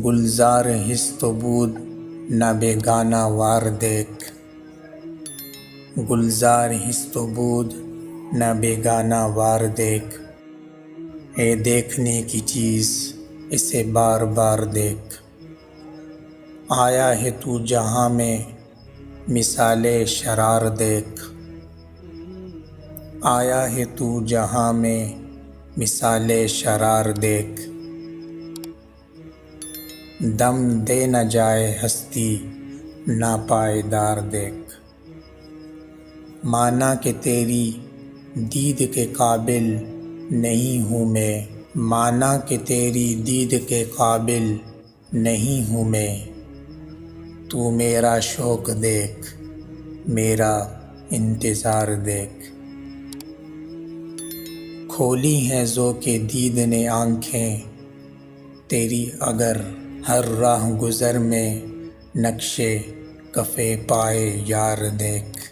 گلزار ہست و بود نہ بیگانہ وار دیکھ، گلزار ہست و بود نہ بیگانہ وار دیکھ، اے دیکھنے کی چیز اسے بار بار دیکھ۔ آیا ہے تو جہاں میں مثال شرار دیکھ، آیا ہے تو جہاں میں مثال شرار دیکھ، دم دے نہ جائے ہستی ناپائیدار دیکھ، مانا کہ تیری دید کے قابل نہیں ہوں میں، مانا کہ تیری دید کے قابل نہیں ہوں میں، تو میرا شوق دیکھ میرا انتظار دیکھ۔ کھولی ہیں ذوق دید نے آنکھیں تیری اگر ہر راہ گزر میں نقش کف پائے یار دیکھ۔